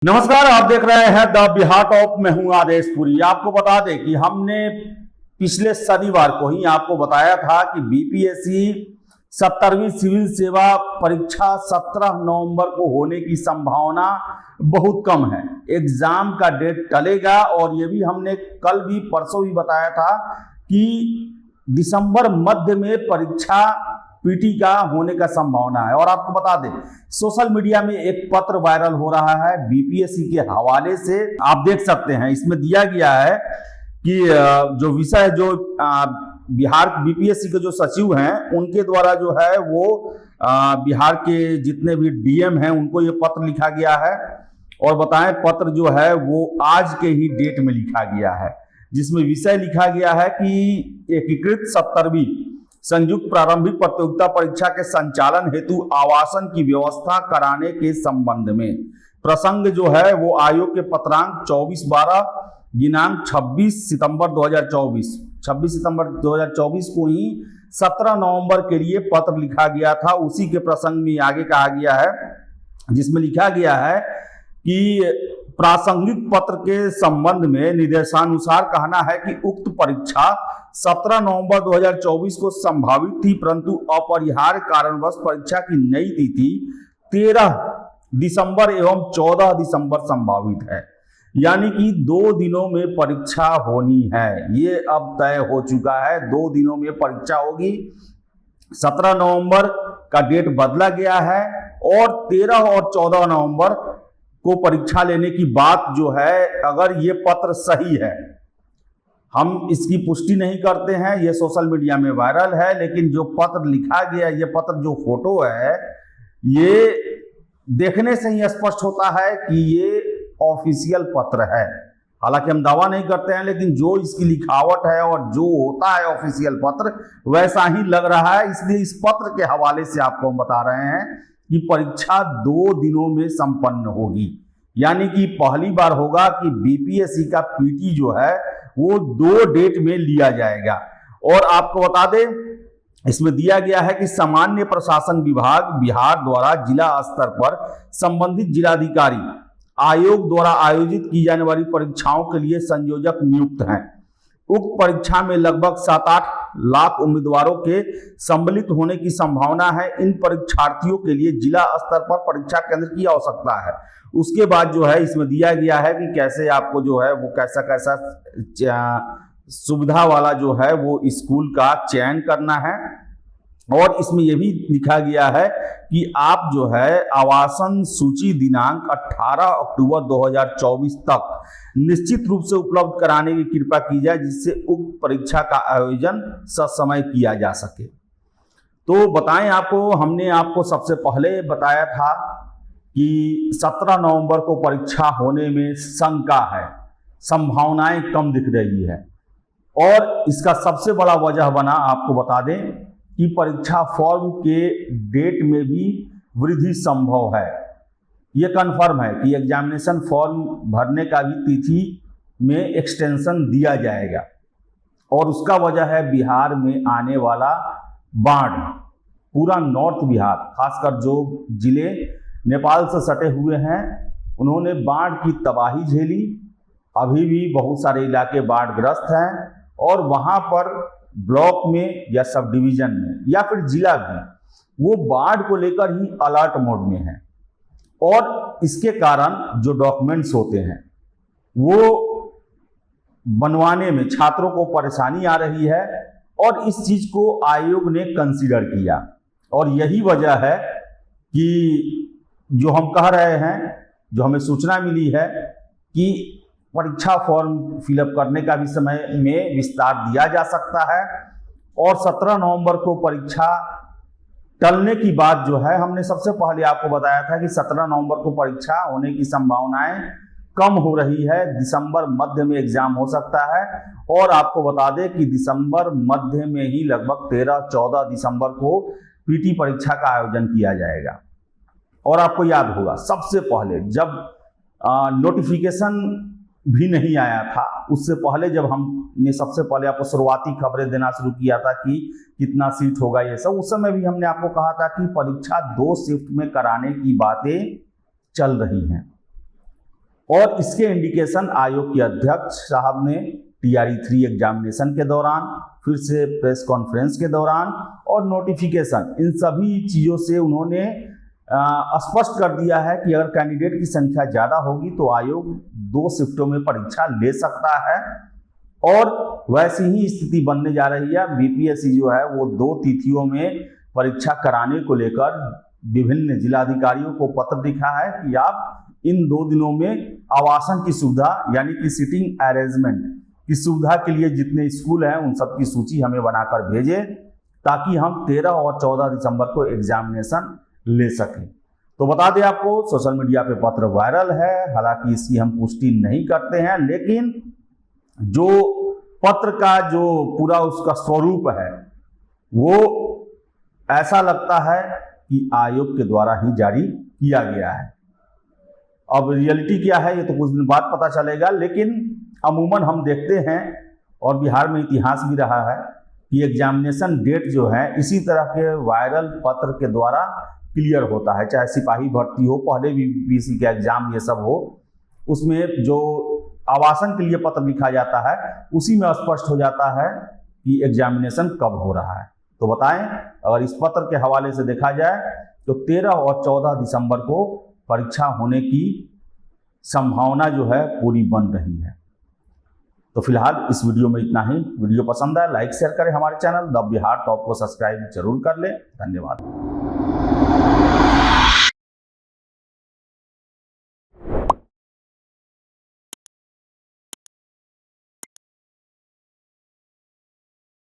नमस्कार, आप देख रहे हैं द बिहार टॉप में हूं आदेश पुरी। आपको बता दें कि हमने पिछले शनिवार को ही आपको बताया था कि बीपीएससी 17वीं सिविल सेवा परीक्षा 17 नवंबर को होने की संभावना बहुत कम है। एग्जाम का डेट टलेगा और ये भी हमने कल भी परसों भी बताया था कि दिसंबर मध्य में परीक्षा पीटी का होने का संभावना है। और आपको बता दें, सोशल मीडिया में एक पत्र वायरल हो रहा है बीपीएससी के हवाले से, आप देख सकते हैं। इसमें दिया गया है कि जो विषय जो बिहार बीपीएससी के जो सचिव हैं उनके द्वारा जो है वो बिहार के जितने भी डीएम हैं उनको ये पत्र लिखा गया है। और बताएं, पत्र जो है वो आज के ही डेट में लिखा गया है, जिसमें विषय लिखा गया है कि एकीकृत 17वीं संयुक्त प्रारंभिक प्रतियोगिता परीक्षा के संचालन हेतु आवासन की व्यवस्था कराने के संबंध में प्रसंग जो है वो आयोग के पत्रांक 24/12 दिनांक 26 सितंबर 2024 को ही 17 नवंबर के लिए पत्र लिखा गया था। उसी के प्रसंग में आगे कहा गया है, जिसमें लिखा गया है कि प्रासंगिक पत्र के संबंध में निर्देशानुसार कहना है कि उक्त परीक्षा 17 नवंबर 2024 को संभावित थी, परंतु अपरिहार्य कारणवश परीक्षा की नई तिथि 13 दिसंबर एवं 14 दिसंबर संभावित है। यानी कि 2 दिनों में परीक्षा होनी है। ये अब तय हो चुका है, 2 दिनों में परीक्षा होगी। 17 नवंबर का डेट बदला गया है और 13 और 14 नवंबर को परीक्षा लेने की बात जो है, अगर ये पत्र सही है, हम इसकी पुष्टि नहीं करते हैं, ये सोशल मीडिया में वायरल है, लेकिन जो पत्र लिखा गया, ये पत्र जो फोटो है, ये देखने से ही स्पष्ट होता है कि ये ऑफिशियल पत्र है। हालांकि हम दावा नहीं करते हैं, लेकिन जो इसकी लिखावट है और जो होता है ऑफिशियल पत्र, वैसा ही लग रहा है। इसलिए इस पत्र के हवाले से आपको हम बता रहे हैं कि परीक्षा 2 दिनों में संपन्न होगी। यानी कि पहली बार होगा कि बीपीएससी का पीटी जो है वो 2 डेट में लिया जाएगा। और आपको बता दें, इसमें दिया गया है कि सामान्य प्रशासन विभाग बिहार द्वारा जिला स्तर पर संबंधित जिलाधिकारी आयोग द्वारा आयोजित की जाने वाली परीक्षाओं के लिए संयोजक नियुक्त हैं। उक्त परीक्षा में लगभग 7-8 लाख उम्मीदवारों के सम्मिलित होने की संभावना है। इन परीक्षार्थियों के लिए जिला स्तर पर परीक्षा केंद्र की आवश्यकता है। उसके बाद जो है इसमें दिया गया है कि कैसे आपको जो है वो कैसा कैसा सुविधा वाला जो है वो स्कूल का चयन करना है। और इसमें यह भी लिखा गया है कि आप जो है आवासन सूची दिनांक 18 अक्टूबर 2024 तक निश्चित रूप से उपलब्ध कराने की कृपा की जाए, जिससे उक्त परीक्षा का आयोजन ससमय किया जा सके। तो बताएं, आपको हमने आपको सबसे पहले बताया था कि 17 नवंबर को परीक्षा होने में शंका है, संभावनाएं कम दिख रही है। और इसका सबसे बड़ा वजह बना, आपको बता दें कि परीक्षा फॉर्म के डेट में भी वृद्धि संभव है। यह कंफर्म है कि एग्जामिनेशन फॉर्म भरने का भी तिथि में एक्सटेंशन दिया जाएगा। और उसका वजह है बिहार में आने वाला बाढ़। पूरा नॉर्थ बिहार, खासकर जो जिले नेपाल से सटे हुए हैं, उन्होंने बाढ़ की तबाही झेली। अभी भी बहुत सारे इलाके बाढ़ग्रस्त हैं और वहां पर ब्लॉक में या सब डिवीजन में या फिर जिला भी, वो बाढ़ को लेकर ही अलर्ट मोड में है। और इसके कारण जो डॉक्यूमेंट्स होते हैं वो बनवाने में छात्रों को परेशानी आ रही है। और इस चीज को आयोग ने कंसीडर किया। और यही वजह है कि जो हम कह रहे हैं, जो हमें सूचना मिली है कि परीक्षा फॉर्म फिलअप करने का भी समय में विस्तार दिया जा सकता है। और 17 नवंबर को परीक्षा टलने की बात जो है, हमने सबसे पहले आपको बताया था कि 17 नवंबर को परीक्षा होने की संभावनाएं कम हो रही है। दिसंबर मध्य में एग्जाम हो सकता है। और आपको बता दें कि दिसंबर मध्य में ही लगभग 13-14 दिसंबर को पीटी परीक्षा का आयोजन किया जाएगा। और आपको याद होगा, सबसे पहले जब नोटिफिकेशन भी नहीं आया था, उससे पहले जब हमने सबसे पहले आपको शुरुआती खबरें देना शुरू किया था कि कितना सीट होगा ये सब, उस समय भी हमने आपको कहा था कि परीक्षा 2 शिफ्ट में कराने की बातें चल रही हैं। और इसके इंडिकेशन आयोग के अध्यक्ष साहब ने TRE-3 एग्जामिनेशन के दौरान, फिर से प्रेस कॉन्फ्रेंस के दौरान और नोटिफिकेशन, इन सभी चीज़ों से उन्होंने स्पष्ट कर दिया है कि अगर कैंडिडेट की संख्या ज़्यादा होगी तो आयोग 2 शिफ्टों में परीक्षा ले सकता है। और वैसी ही स्थिति बनने जा रही है। BPSC जो है वो 2 तिथियों में परीक्षा कराने को लेकर विभिन्न जिलाधिकारियों को पत्र लिखा है कि आप इन 2 दिनों में आवासन की सुविधा यानी कि सिटिंग अरेंजमेंट की सुविधा के लिए जितने स्कूल हैं उन सब की सूची हमें बनाकर भेजें ताकि हम 13 और 14 दिसंबर को एग्जामिनेशन ले सकें। तो बता दें आपको, सोशल मीडिया पे पत्र वायरल है, हालांकि इसकी हम पुष्टि नहीं करते हैं, लेकिन जो पत्र का जो पूरा उसका स्वरूप है वो ऐसा लगता है कि आयोग के द्वारा ही जारी किया गया है। अब रियलिटी क्या है ये तो कुछ दिन बाद पता चलेगा, लेकिन अमूमन हम देखते हैं और बिहार में इतिहास भी रहा है कि एग्जामिनेशन डेट जो है इसी तरह के वायरल पत्र के द्वारा क्लियर होता है। चाहे सिपाही भर्ती हो, पहले भी BPSC का एग्जाम ये सब हो, उसमें जो आवासन के लिए पत्र लिखा जाता है उसी में स्पष्ट हो जाता है कि एग्जामिनेशन कब हो रहा है। तो बताएं, अगर इस पत्र के हवाले से देखा जाए तो 13 और 14 दिसंबर को परीक्षा होने की संभावना जो है पूरी बन रही है। तो फिलहाल इस वीडियो में इतना ही। वीडियो पसंद आए लाइक शेयर करें, हमारे चैनल द बिहार टॉप को सब्सक्राइब जरूर कर लें। धन्यवाद।